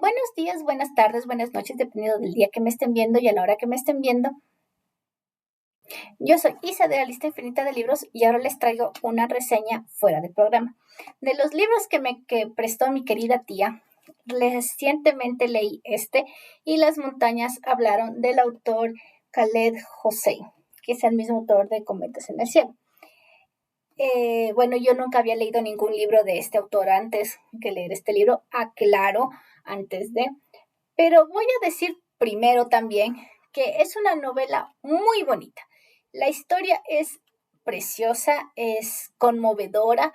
Buenos días, buenas tardes, buenas noches, dependiendo del día que me estén viendo y a la hora que me estén viendo. Yo soy Isa de la lista infinita de libros y ahora les traigo una reseña fuera de programa. De los libros que prestó mi querida tía, recientemente leí este y Las montañas hablaron del autor Khaled Hossein, que es el mismo autor de Cometas en el cielo. Bueno, yo nunca había leído ningún libro de este autor antes que leer este libro, aclaro, antes de... Pero voy a decir primero también que es una novela muy bonita. La historia es preciosa, es conmovedora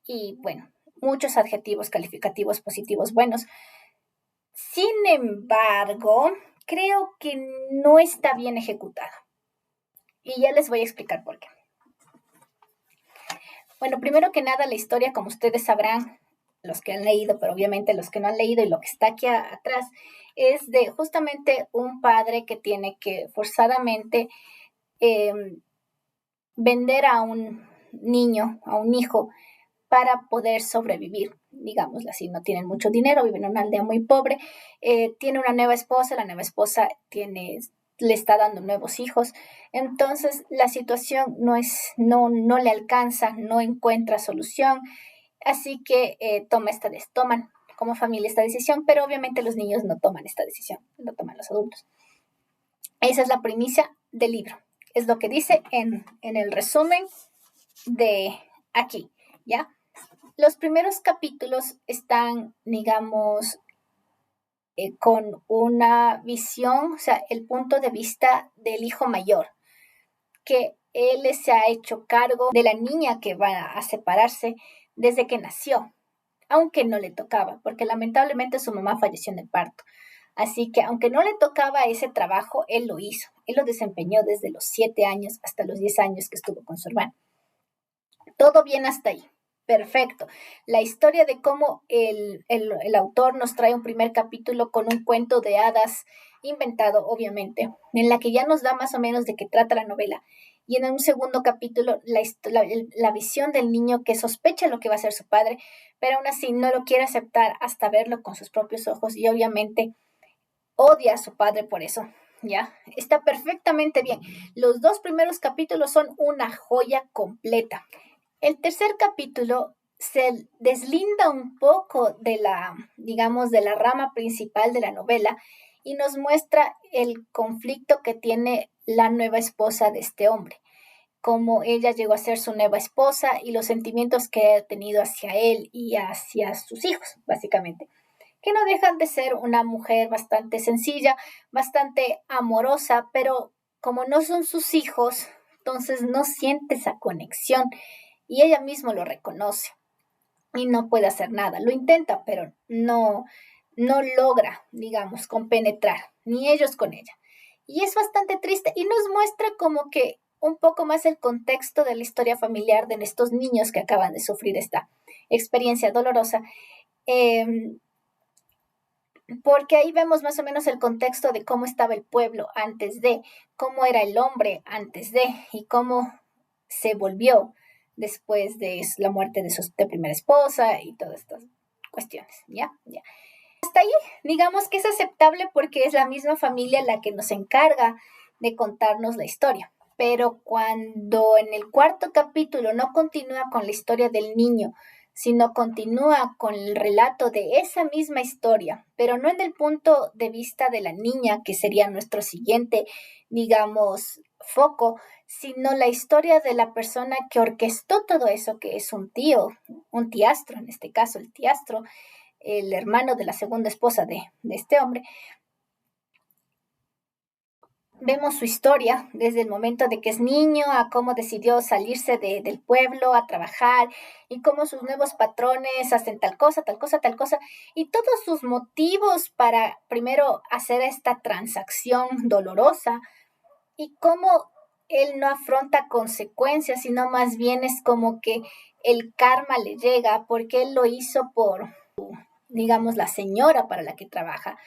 y, bueno, muchos adjetivos calificativos positivos buenos. Sin embargo, creo que no está bien ejecutada. Y ya les voy a explicar por qué. Bueno, primero que nada, la historia, como ustedes sabrán, los que han leído, pero obviamente los que no han leído y lo que está aquí atrás, es de justamente un padre que tiene que forzadamente eh, vender a un niño, a un hijo, para poder sobrevivir, digámoslo así. No tienen mucho dinero, viven en una aldea muy pobre, tiene una nueva esposa, la nueva esposa le está dando nuevos hijos, entonces la situación no le alcanza, no encuentra solución, así que toman como familia esta decisión, pero obviamente los niños no toman esta decisión, lo toman los adultos. Esa es la primicia del libro, es lo que dice en el resumen de aquí, ¿ya? Los primeros capítulos están, digamos, con una visión, o sea, el punto de vista del hijo mayor, que él se ha hecho cargo de la niña que va a separarse desde que nació, aunque no le tocaba, porque lamentablemente su mamá falleció en el parto. Así que aunque no le tocaba ese trabajo, él lo hizo. Él lo desempeñó desde los 7 años hasta los 10 años que estuvo con su hermano. Todo bien hasta ahí. Perfecto. La historia de cómo el autor nos trae un primer capítulo con un cuento de hadas inventado, obviamente, en la que ya nos da más o menos de qué trata la novela. Y en un segundo capítulo, la visión del niño que sospecha lo que va a ser su padre, pero aún así no lo quiere aceptar hasta verlo con sus propios ojos y obviamente odia a su padre por eso. ¿Ya? Está perfectamente bien. Los dos primeros capítulos son una joya completa. El tercer capítulo se deslinda un poco de digamos, de la rama principal de la novela y nos muestra el conflicto que tiene la nueva esposa de este hombre, cómo ella llegó a ser su nueva esposa y los sentimientos que ha tenido hacia él y hacia sus hijos, básicamente, que no dejan de ser una mujer bastante sencilla, bastante amorosa, pero como no son sus hijos, entonces no siente esa conexión y ella misma lo reconoce y no puede hacer nada. Lo intenta, pero no logra, digamos, compenetrar, ni ellos con ella. Y es bastante triste y nos muestra como que un poco más el contexto de la historia familiar de estos niños que acaban de sufrir esta experiencia dolorosa. Eh, Porque ahí vemos más o menos el contexto de cómo estaba el pueblo antes de, cómo era el hombre antes de y cómo se volvió después de la muerte de primera esposa y todas estas cuestiones, ¿ya? Ya. Hasta ahí, digamos que es aceptable porque es la misma familia la que nos encarga de contarnos la historia. Pero cuando en el cuarto capítulo no continúa con la historia del niño, sino continúa con el relato de esa misma historia, pero no en el punto de vista de la niña, que sería nuestro siguiente, digamos, foco, sino la historia de la persona que orquestó todo eso, que es un tío, un tiastro, en este caso el tiastro, el hermano de la segunda esposa de este hombre. Vemos su historia desde el momento de que es niño a cómo decidió salirse del pueblo a trabajar y cómo sus nuevos patrones hacen tal cosa, tal cosa, tal cosa y todos sus motivos para primero hacer esta transacción dolorosa y cómo él no afronta consecuencias, sino más bien es como que el karma le llega porque él lo hizo por, digamos, la señora para la que trabaja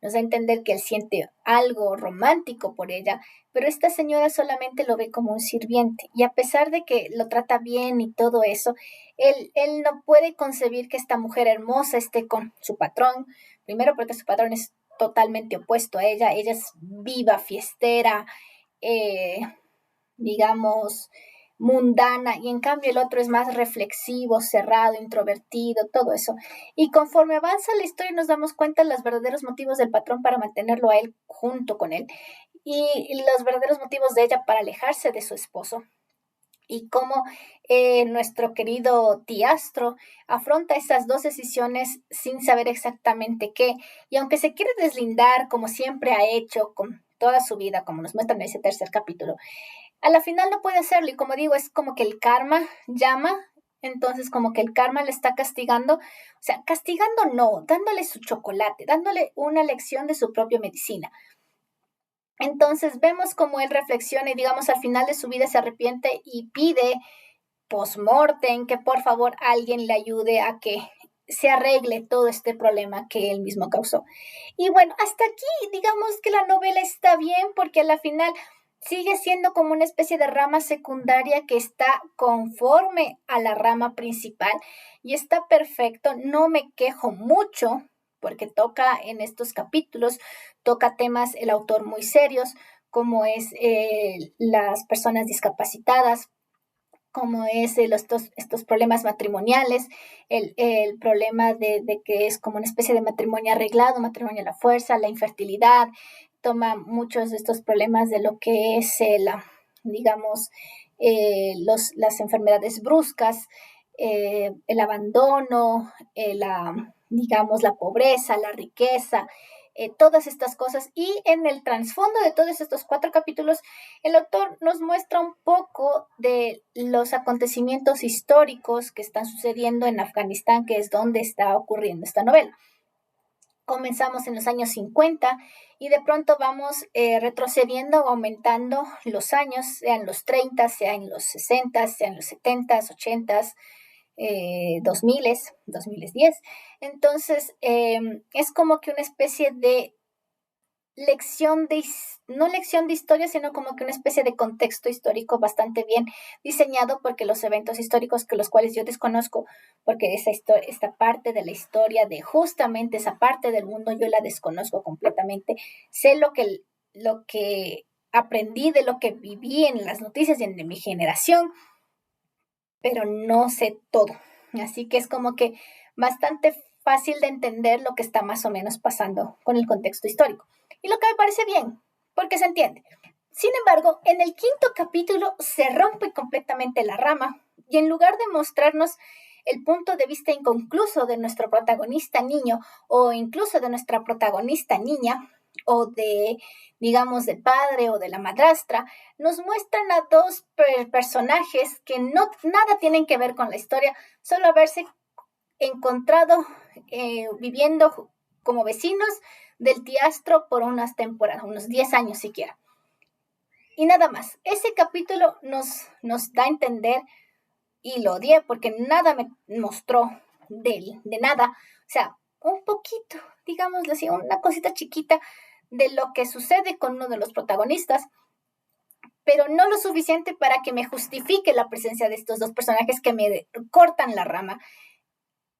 nos da a entender que él siente algo romántico por ella, pero esta señora solamente lo ve como un sirviente y a pesar de que lo trata bien y todo eso, él no puede concebir que esta mujer hermosa esté con su patrón, primero porque su patrón es totalmente opuesto a ella es viva, fiestera, eh, digamos, mundana, y en cambio el otro es más reflexivo, cerrado, introvertido, todo eso. Y conforme avanza la historia nos damos cuenta de los verdaderos motivos del patrón para mantenerlo a él junto con él y los verdaderos motivos de ella para alejarse de su esposo y cómo nuestro querido Tiastro afronta esas dos decisiones sin saber exactamente qué. Y aunque se quiere deslindar, como siempre ha hecho con toda su vida, como nos muestra en ese tercer capítulo, a la final no puede hacerlo. Y como digo, es como que el karma llama, entonces como que el karma le está castigando, o sea, castigando no, dándole su chocolate, dándole una lección de su propia medicina. Entonces vemos cómo él reflexiona y digamos al final de su vida se arrepiente y pide post-mortem que por favor alguien le ayude a que se arregle todo este problema que él mismo causó. Y bueno, hasta aquí digamos que la novela está bien porque a la final sigue siendo como una especie de rama secundaria que está conforme a la rama principal y está perfecto, no me quejo mucho porque toca en estos capítulos, toca temas el autor muy serios, como es las personas discapacitadas, como es estos problemas matrimoniales, el problema de que es como una especie de matrimonio arreglado, matrimonio a la fuerza, la infertilidad, toma muchos de estos problemas de lo que es, digamos, las enfermedades bruscas, el abandono, digamos, la pobreza, la riqueza, todas estas cosas. Y en el trasfondo de todos estos 4 capítulos, el autor nos muestra un poco de los acontecimientos históricos que están sucediendo en Afganistán, que es donde está ocurriendo esta novela. Comenzamos en los años 50 y de pronto vamos retrocediendo, aumentando los años, sean los 30, sean los 60, sean los 70, 80, 2000, 2010. Entonces, es como que una especie de no lección de historia, sino como que una especie de contexto histórico bastante bien diseñado, porque los eventos históricos que los cuales yo desconozco, porque esta parte de la historia, de justamente esa parte del mundo, yo la desconozco completamente. Sé lo que aprendí de lo que viví en las noticias y en mi generación, pero no sé todo. Así que es como que bastante fácil de entender lo que está más o menos pasando con el contexto histórico. Y lo que me parece bien, porque se entiende. Sin embargo, en el 5.º capítulo se rompe completamente la rama y en lugar de mostrarnos el punto de vista inconcluso de nuestro protagonista niño o incluso de nuestra protagonista niña o de, digamos, del padre o de la madrastra, nos muestran a dos personajes que nada tienen que ver con la historia, solo haberse encontrado viviendo como vecinos del Tiastro por unas temporadas, unos 10 años siquiera. Y nada más. Ese capítulo nos da a entender, y lo odié porque nada me mostró de nada. O sea, un poquito, digámoslo así, una cosita chiquita de lo que sucede con uno de los protagonistas, pero no lo suficiente para que me justifique la presencia de estos dos personajes que me cortan la rama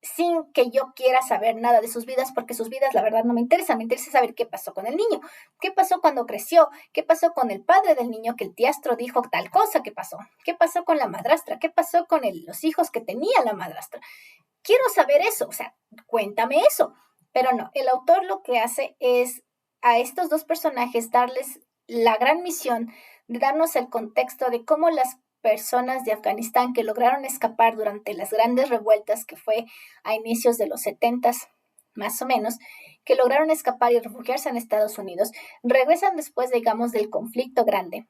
sin que yo quiera saber nada de sus vidas, porque sus vidas la verdad no me interesa saber qué pasó con el niño, qué pasó cuando creció, qué pasó con el padre del niño que el Tiastro dijo tal cosa que pasó, qué pasó con la madrastra, qué pasó con los hijos que tenía la madrastra. Quiero saber eso, o sea, cuéntame eso. Pero no, el autor lo que hace es a estos dos personajes darles la gran misión de darnos el contexto de cómo las personas de Afganistán que lograron escapar durante las grandes revueltas que fue a inicios de los 70 más o menos, que lograron escapar y refugiarse en Estados Unidos, regresan después, digamos, del conflicto grande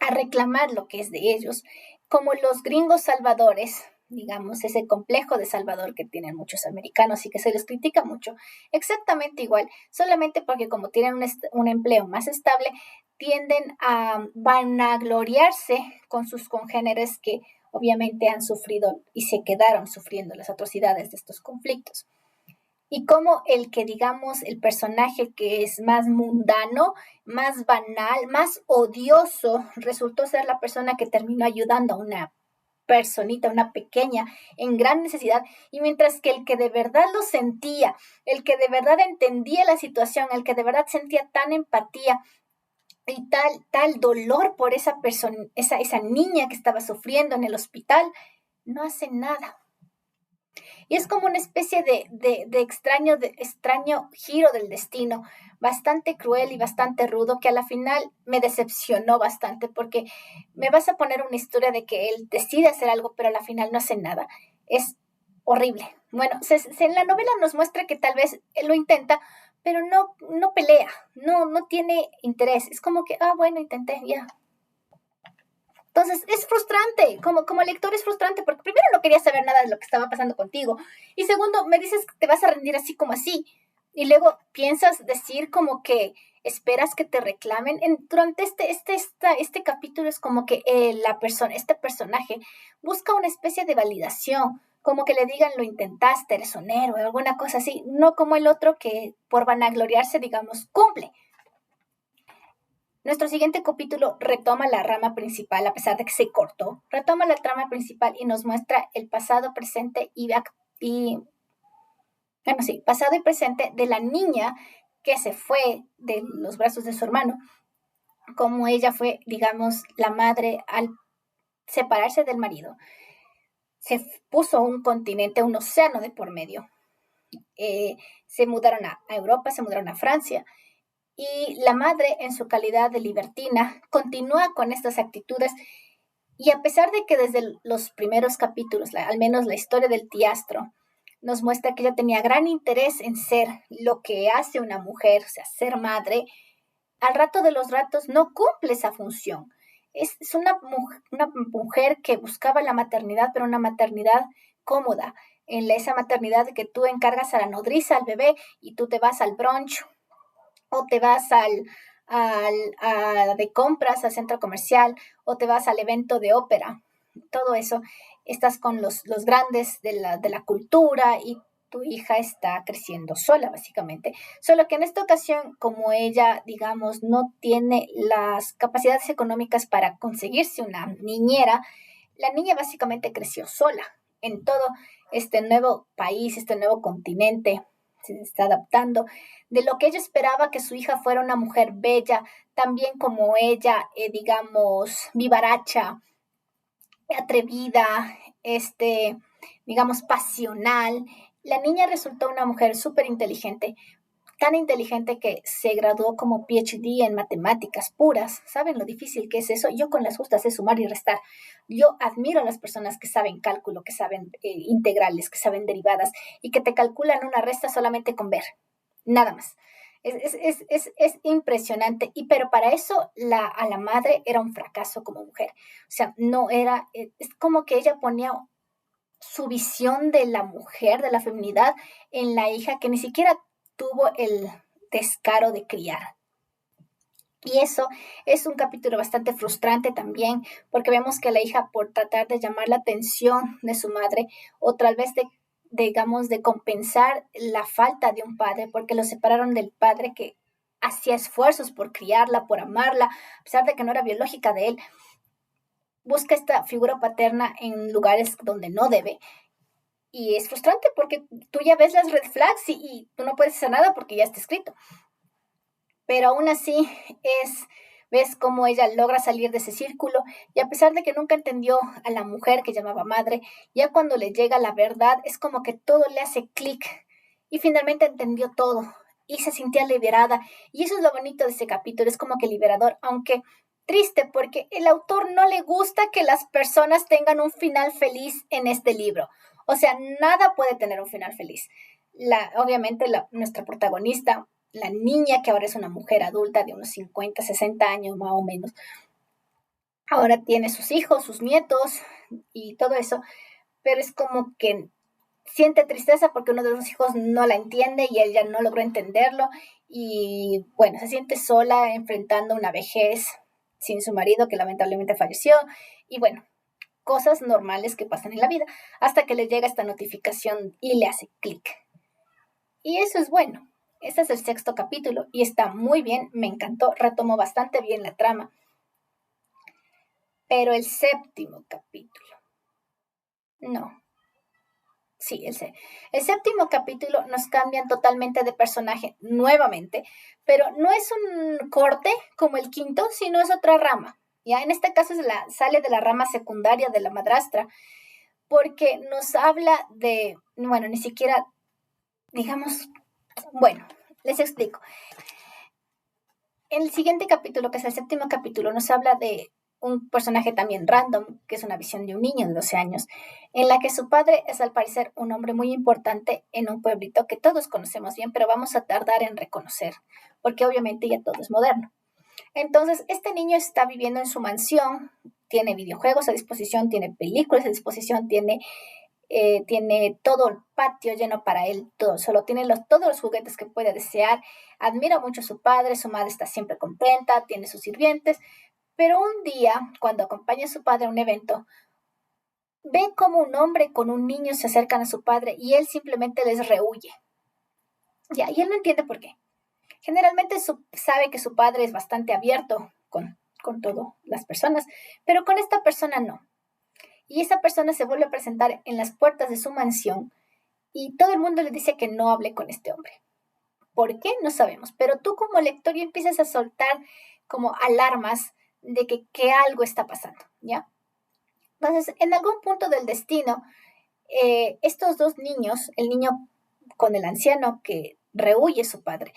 a reclamar lo que es de ellos, como los gringos salvadores, digamos, ese complejo de Salvador que tienen muchos americanos y que se les critica mucho, exactamente igual, solamente porque como tienen un empleo más estable, tienden a vanagloriarse con sus congéneres que obviamente han sufrido y se quedaron sufriendo las atrocidades de estos conflictos. y como el que, digamos, el personaje que es más mundano, más banal, más odioso, resultó ser la persona que terminó ayudando a una personita, una pequeña, en gran necesidad, y mientras que el que de verdad lo sentía, el que de verdad entendía la situación, el que de verdad sentía tan empatía y tal dolor por esa persona, esa niña que estaba sufriendo en el hospital, no hace nada. Y es como una especie de extraño giro del destino, bastante cruel y bastante rudo, que a la final me decepcionó bastante, porque me vas a poner una historia de que él decide hacer algo, pero a la final no hace nada. Es horrible. Bueno, en la novela nos muestra que tal vez él lo intenta, pero no pelea, no tiene interés. Es como que, bueno, intenté, ya. Entonces es frustrante, como lector es frustrante, porque primero no quería saber nada de lo que estaba pasando contigo, y segundo, me dices que te vas a rendir así como así, y luego piensas decir como que esperas que te reclamen. Durante este capítulo es como que este personaje busca una especie de validación, como que le digan lo intentaste, eres un héroe, alguna cosa así, no como el otro que por vanagloriarse, digamos, cumple. Nuestro siguiente capítulo retoma la rama principal, a pesar de que se cortó, retoma la trama principal y nos muestra el pasado, presente pasado y presente de la niña que se fue de los brazos de su hermano, como ella fue, digamos, la madre al separarse del marido. Se puso un continente, un océano de por medio. Se mudaron a Europa, se mudaron a Francia, y la madre, en su calidad de libertina, continúa con estas actitudes, y a pesar de que desde los primeros capítulos, al menos la historia del tiastro, nos muestra que ella tenía gran interés en ser lo que hace una mujer, o sea, ser madre, al rato de los ratos no cumple esa función. Es una mujer que buscaba la maternidad, pero una maternidad cómoda, en esa maternidad que tú encargas a la nodriza, al bebé, y tú te vas al brunch o te vas de compras al centro comercial o te vas al evento de ópera. Todo eso, estás con los grandes de la cultura, y tu hija está creciendo sola, básicamente. Solo que en esta ocasión, como ella, digamos, no tiene las capacidades económicas para conseguirse una niñera, la niña básicamente creció sola en todo este nuevo país, este nuevo continente. Se está adaptando de lo que ella esperaba, que su hija fuera una mujer bella, también como ella, digamos, vivaracha, atrevida, digamos, pasional. La niña resultó una mujer súper inteligente, tan inteligente que se graduó como PhD en matemáticas puras. ¿Saben lo difícil que es eso? Yo con las justas sé sumar y restar. Yo admiro a las personas que saben cálculo, que saben integrales, que saben derivadas, y que te calculan una resta solamente con ver, nada más. Es impresionante, pero para eso a la madre era un fracaso como mujer. O sea, no era, es como que ella ponía su visión de la mujer, de la feminidad, en la hija que ni siquiera tuvo el descaro de criar. Y eso es un capítulo bastante frustrante también, porque vemos que la hija, por tratar de llamar la atención de su madre, o tal vez digamos, de compensar la falta de un padre, porque lo separaron del padre que hacía esfuerzos por criarla, por amarla, a pesar de que no era biológica de él, busca esta figura paterna en lugares donde no debe. Y es frustrante porque tú ya ves las red flags y tú no puedes hacer nada porque ya está escrito. Pero aún así ves cómo ella logra salir de ese círculo, y a pesar de que nunca entendió a la mujer que llamaba madre, ya cuando le llega la verdad es como que todo le hace clic, y finalmente entendió todo y se sentía liberada. Y eso es lo bonito de este capítulo, es como que liberador, aunque triste, porque el autor no le gusta que las personas tengan un final feliz en este libro. O sea, nada puede tener un final feliz. Obviamente nuestra protagonista, la niña, que ahora es una mujer adulta de unos 50, 60 años más o menos, ahora tiene sus hijos, sus nietos y todo eso, pero es como que siente tristeza porque uno de los hijos no la entiende y ella no logró entenderlo, y bueno, se siente sola enfrentando una vejez sin su marido, que lamentablemente falleció, y bueno, cosas normales que pasan en la vida, hasta que le llega esta notificación y le hace clic. Y eso es bueno. Este es el sexto capítulo y está muy bien, me encantó, retomó bastante bien la trama. Pero el séptimo capítulo, no. Sí, el séptimo capítulo nos cambian totalmente de personaje nuevamente, pero no es un corte como el quinto, sino es otra rama. Ya en este caso sale de la rama secundaria de la madrastra, porque nos habla de, bueno, ni siquiera, digamos, bueno, les explico. En el siguiente capítulo, que es el séptimo capítulo, nos habla de un personaje también random, que es una visión de un niño de 12 años, en la que su padre es al parecer un hombre muy importante en un pueblito que todos conocemos bien, pero vamos a tardar en reconocer, porque obviamente ya todo es moderno. Entonces, este niño está viviendo en su mansión, tiene videojuegos a disposición, tiene películas a disposición, tiene todo el patio lleno para él, todo, solo tiene todos los juguetes que puede desear, admira mucho a su padre, su madre está siempre contenta, tiene sus sirvientes, pero un día, cuando acompaña a su padre a un evento, ve como un hombre con un niño se acercan a su padre y él simplemente les rehuye. Ya, y él no entiende por qué. Generalmente sabe que su padre es bastante abierto con todas las personas, pero con esta persona no. Y esa persona se vuelve a presentar en las puertas de su mansión y todo el mundo le dice que no hable con este hombre. ¿Por qué? No sabemos. Pero tú como lector ya empiezas a soltar como alarmas de que algo está pasando, ¿ya? Entonces, en algún punto del destino, estos dos niños, el niño con el anciano que rehuye a su padre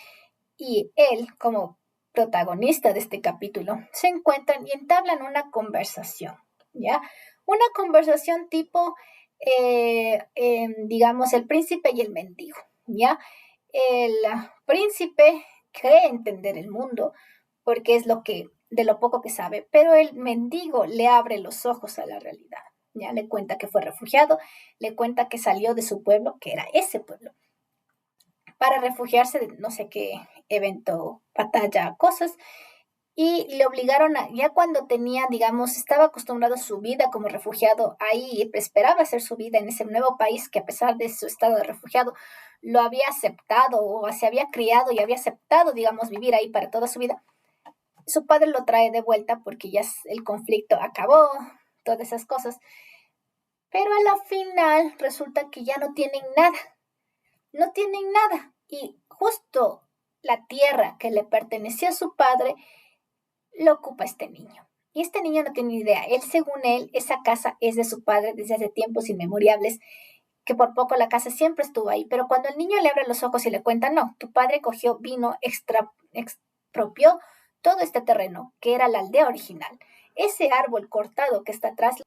y él como protagonista de este capítulo, se encuentran y entablan una conversación, ¿ya? Una conversación tipo, digamos, el príncipe y el mendigo, ¿ya? El príncipe cree entender el mundo porque es de lo poco que sabe, pero el mendigo le abre los ojos a la realidad. Ya le cuenta que fue refugiado, le cuenta que salió de su pueblo, que era ese pueblo, para refugiarse de no sé qué evento, batalla, cosas, y le obligaron ya cuando tenía, digamos, estaba acostumbrado a su vida como refugiado ahí, esperaba hacer su vida en ese nuevo país que a pesar de su estado de refugiado, lo había aceptado o se había criado y había aceptado, digamos, vivir ahí para toda su vida. Su padre lo trae de vuelta porque ya el conflicto acabó, todas esas cosas, pero a la final resulta que ya no tienen nada, no tienen nada. Y justo la tierra que le pertenecía a su padre lo ocupa este niño. Y este niño no tiene ni idea. Él, según él, esa casa es de su padre desde hace tiempos inmemoriales, que por poco la casa siempre estuvo ahí. Pero cuando el niño le abre los ojos y le cuenta, no, tu padre cogió, vino, expropió todo este terreno, que era la aldea original. Ese árbol cortado que está atrás,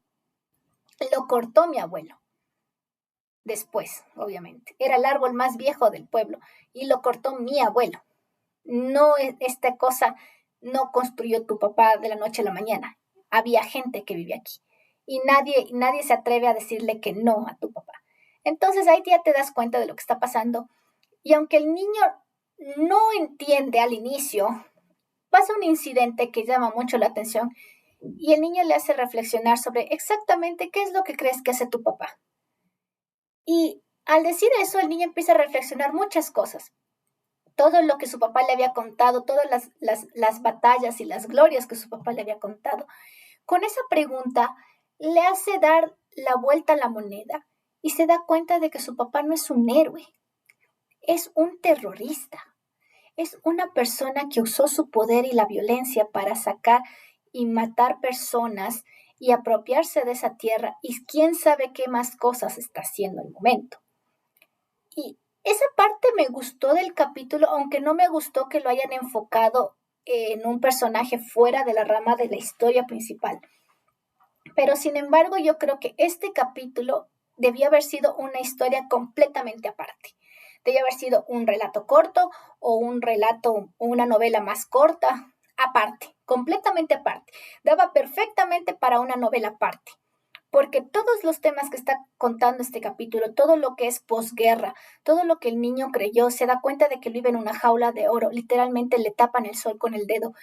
lo cortó mi abuelo. Después, obviamente. Era el árbol más viejo del pueblo y lo cortó mi abuelo. No, esta cosa no construyó tu papá de la noche a la mañana. Había gente que vive aquí y nadie se atreve a decirle que no a tu papá. Entonces ahí ya te das cuenta de lo que está pasando. Y aunque el niño no entiende al inicio, pasa un incidente que llama mucho la atención y el niño le hace reflexionar sobre exactamente qué es lo que crees que hace tu papá. Y al decir eso, el niño empieza a reflexionar muchas cosas. Todo lo que su papá le había contado, todas las batallas y las glorias que su papá le había contado. Con esa pregunta le hace dar la vuelta a la moneda y se da cuenta de que su papá no es un héroe, es un terrorista, es una persona que usó su poder y la violencia para sacar y matar personas y apropiarse de esa tierra y quién sabe qué más cosas está haciendo al momento. Y esa parte me gustó del capítulo, aunque no me gustó que lo hayan enfocado en un personaje fuera de la rama de la historia principal. Pero sin embargo, yo creo que este capítulo debió haber sido una historia completamente aparte. Debió haber sido un relato corto o un relato o una novela más corta, aparte, completamente aparte. Daba perfectamente para una novela aparte porque todos los temas que está contando este capítulo, todo lo que es posguerra, todo lo que el niño creyó, se da cuenta de que vive en una jaula de oro, literalmente le tapan el sol con el dedo,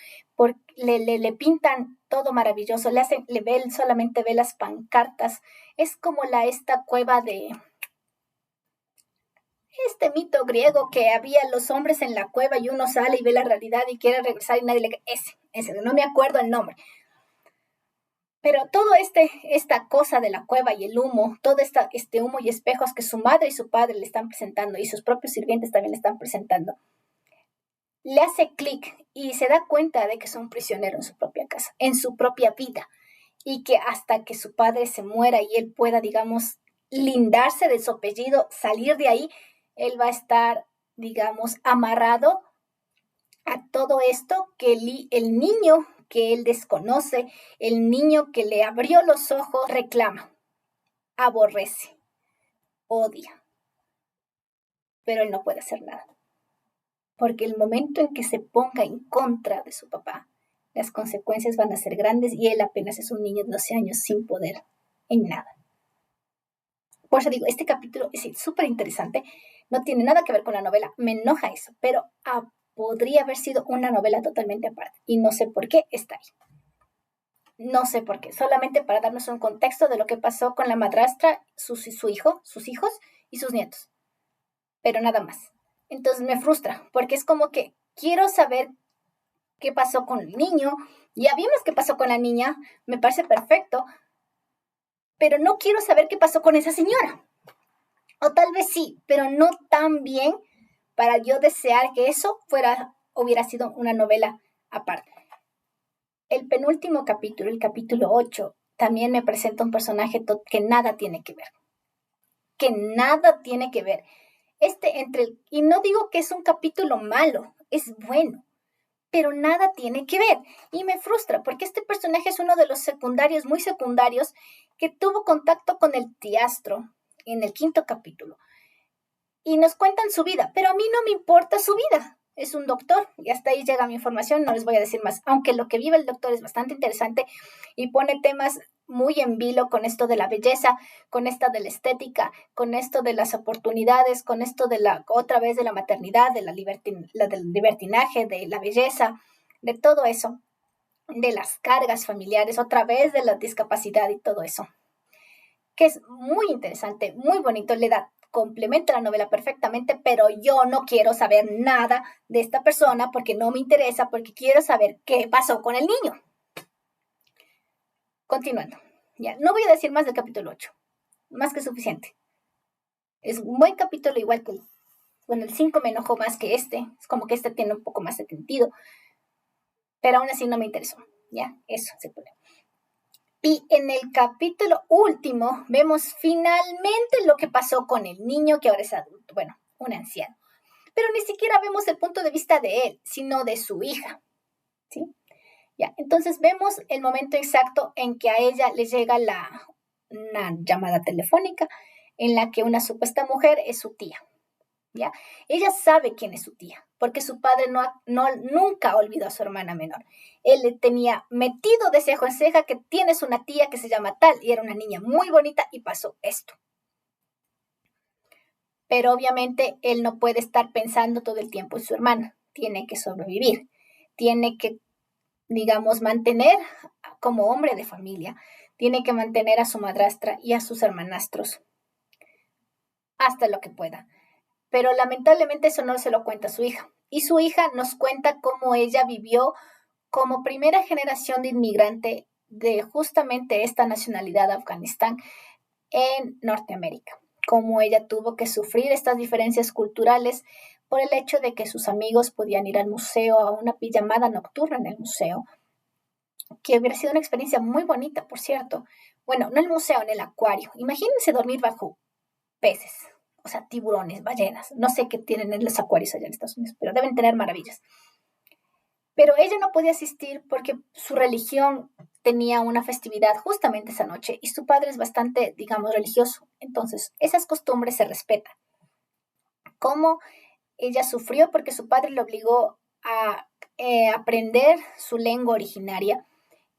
le pintan todo maravilloso, solamente ve las pancartas, es como esta cueva de este mito griego que había los hombres en la cueva y uno sale y ve la realidad y quiere regresar y nadie le cree. Ese, no me acuerdo el nombre. Pero todo esta cosa de la cueva y el humo, todo este humo y espejos que su madre y su padre le están presentando y sus propios sirvientes también le están presentando, le hace clic y se da cuenta de que es un prisionero en su propia casa, en su propia vida, y que hasta que su padre se muera y él pueda, digamos, lindarse de su apellido, salir de ahí, él va a estar, digamos, amarrado a todo esto que el niño que él desconoce, el niño que le abrió los ojos, reclama, aborrece, odia, pero él no puede hacer nada. Porque el momento en que se ponga en contra de su papá, las consecuencias van a ser grandes y él apenas es un niño de 12 años sin poder en nada. Por eso digo, este capítulo es súper interesante, no tiene nada que ver con la novela, me enoja eso, pero podría haber sido una novela totalmente aparte y no sé por qué está ahí. No sé por qué, solamente para darnos un contexto de lo que pasó con la madrastra, sus hijos y sus nietos, pero nada más. Entonces me frustra, porque es como que quiero saber qué pasó con el niño, ya vimos qué pasó con la niña, me parece perfecto, pero no quiero saber qué pasó con esa señora. O tal vez sí, pero no tan bien para yo desear que eso hubiera sido una novela aparte. El penúltimo capítulo, el capítulo 8, también me presenta un personaje que nada tiene que ver. Que nada tiene que ver. Y no digo que es un capítulo malo, es bueno, pero nada tiene que ver. Y me frustra, porque este personaje es uno de los secundarios, muy secundarios, que tuvo contacto con el tiastro en el 5º capítulo. Y nos cuentan su vida, pero a mí no me importa su vida. Es un doctor y hasta ahí llega mi información, no les voy a decir más, aunque lo que vive el doctor es bastante interesante y pone temas muy en vilo con esto de la belleza, con esto de la estética, con esto de las oportunidades, con esto de otra vez de la maternidad, del libertinaje, de la belleza, de todo eso, de las cargas familiares, otra vez de la discapacidad y todo eso, que es muy interesante, muy bonito, le da complementa la novela perfectamente, pero yo no quiero saber nada de esta persona porque no me interesa, porque quiero saber qué pasó con el niño. Continuando, ya, no voy a decir más del capítulo 8, más que suficiente. Es un buen capítulo, igual que el 5 me enojó más que este, es como que este tiene un poco más de sentido, pero aún así no me interesó, ya, eso se puede. Y en el capítulo último vemos finalmente lo que pasó con el niño que ahora es adulto, bueno, un anciano. Pero ni siquiera vemos el punto de vista de él, sino de su hija, ¿sí? Ya, entonces vemos el momento exacto en que a ella le llega una llamada telefónica en la que una supuesta mujer es su tía, ¿ya? Ella sabe quién es su tía, porque su padre nunca olvidó a su hermana menor. Él le tenía metido de ceja en ceja que tienes una tía que se llama tal, y era una niña muy bonita y pasó esto. Pero obviamente él no puede estar pensando todo el tiempo en su hermana, tiene que sobrevivir, tiene que, digamos, mantener como hombre de familia, tiene que mantener a su madrastra y a sus hermanastros hasta lo que pueda. Pero lamentablemente eso no se lo cuenta a su hija. Y su hija nos cuenta cómo ella vivió como primera generación de inmigrante de justamente esta nacionalidad Afganistán en Norteamérica. Cómo ella tuvo que sufrir estas diferencias culturales por el hecho de que sus amigos podían ir al museo, a una pijamada nocturna en el museo, que hubiera sido una experiencia muy bonita, por cierto. Bueno, no el museo, en el acuario. Imagínense dormir bajo peces, o sea, tiburones, ballenas. No sé qué tienen en los acuarios allá en Estados Unidos, pero deben tener maravillas. Pero ella no podía asistir porque su religión tenía una festividad justamente esa noche y su padre es bastante, digamos, religioso. Entonces, esas costumbres se respetan. Cómo ella sufrió porque su padre le obligó a aprender su lengua originaria,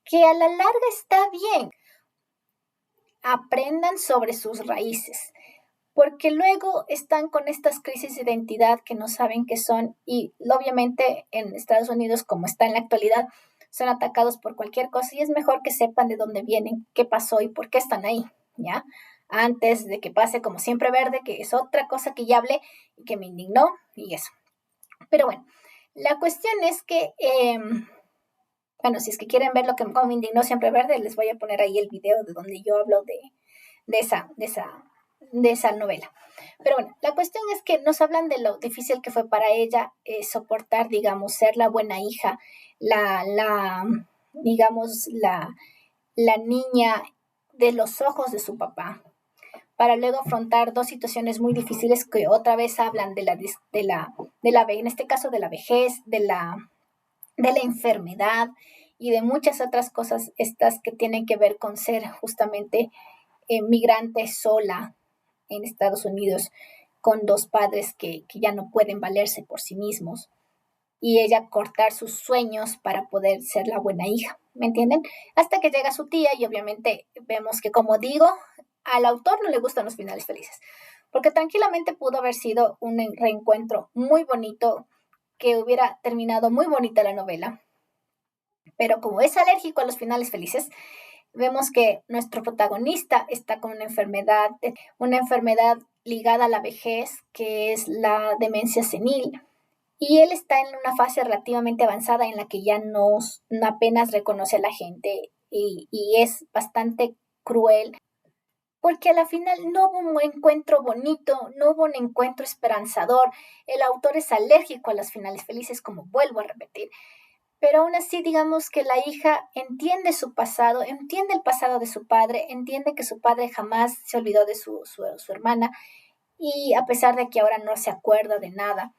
que a la larga está bien. Aprendan sobre sus raíces, porque luego están con estas crisis de identidad que no saben qué son y obviamente en Estados Unidos, como está en la actualidad, son atacados por cualquier cosa y es mejor que sepan de dónde vienen, qué pasó y por qué están ahí, ¿ya? antes de que pase como Siempre Verde, que es otra cosa que ya hablé y que me indignó y eso. Pero bueno, la cuestión es que, bueno, si es que quieren ver lo que cómo me indignó Siempre Verde, les voy a poner ahí el video de donde yo hablo de esa novela. Pero bueno, la cuestión es que nos hablan de lo difícil que fue para ella soportar, digamos, ser la buena hija, digamos, la niña de los ojos de su papá, para luego afrontar dos situaciones muy difíciles que otra vez hablan en este caso de la vejez, de la enfermedad y de muchas otras cosas estas que tienen que ver con ser justamente migrante sola en Estados Unidos con dos padres que ya no pueden valerse por sí mismos y ella cortar sus sueños para poder ser la buena hija, ¿me entienden? Hasta que llega su tía y obviamente vemos que, como digo, al autor no le gustan los finales felices, porque tranquilamente pudo haber sido un reencuentro muy bonito, que hubiera terminado muy bonita la novela, pero como es alérgico a los finales felices, vemos que nuestro protagonista está con una enfermedad ligada a la vejez, que es la demencia senil, y él está en una fase relativamente avanzada en la que ya no apenas reconoce a la gente y es bastante cruel, porque a la final no hubo un encuentro bonito, no hubo un encuentro esperanzador. El autor es alérgico a los finales felices, como vuelvo a repetir, pero aún así digamos que la hija entiende su pasado, entiende el pasado de su padre, entiende que su padre jamás se olvidó de su hermana, y a pesar de que ahora no se acuerda de nada,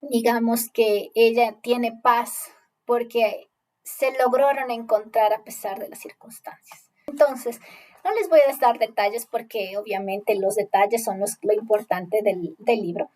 digamos que ella tiene paz porque se lograron encontrar a pesar de las circunstancias. Entonces, no les voy a dar detalles porque obviamente los detalles son lo importante del libro.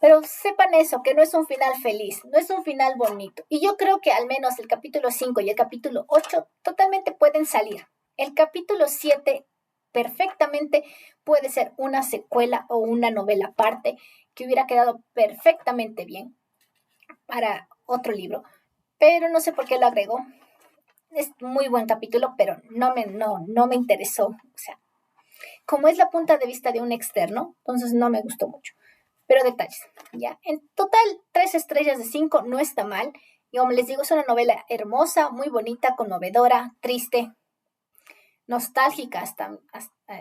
Pero sepan eso, que no es un final feliz, no es un final bonito. Y yo creo que al menos el capítulo 5 y el capítulo 8 totalmente pueden salir. El capítulo 7 perfectamente puede ser una secuela o una novela aparte que hubiera quedado perfectamente bien para otro libro. Pero no sé por qué lo agregó. Es muy buen capítulo, pero no me interesó. O sea, como es la punta de vista de un externo, entonces no me gustó mucho. Pero detalles, ¿ya? En total, 3 estrellas de 5 no está mal. Y como les digo, es una novela hermosa, muy bonita, conmovedora, triste, nostálgica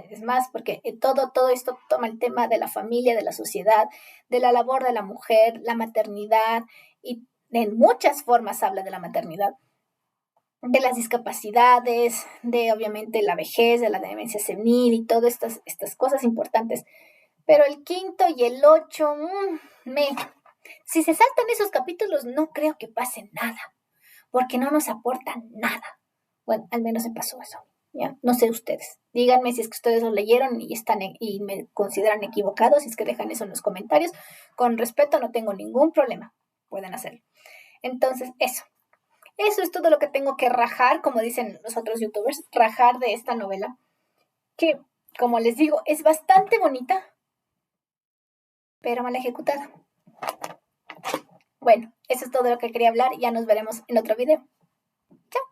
es más, porque todo esto toma el tema de la familia, de la sociedad, de la labor de la mujer, la maternidad, y en muchas formas habla de la maternidad, de las discapacidades, de obviamente la vejez, de la demencia senil y todas estas cosas importantes. Pero el quinto y el 8, si se saltan esos capítulos, no creo que pase nada, porque no nos aportan nada. Bueno, al menos me pasó eso. Ya, no sé ustedes. Díganme si es que ustedes lo leyeron y me consideran equivocado, si es que dejan eso en los comentarios. Con respeto, no tengo ningún problema. Pueden hacerlo. Entonces, eso. Eso es todo lo que tengo que rajar, como dicen los otros youtubers, rajar de esta novela, que, como les digo, es bastante bonita, pero mal ejecutada. Bueno, eso es todo lo que quería hablar. Ya nos veremos en otro video. Chao.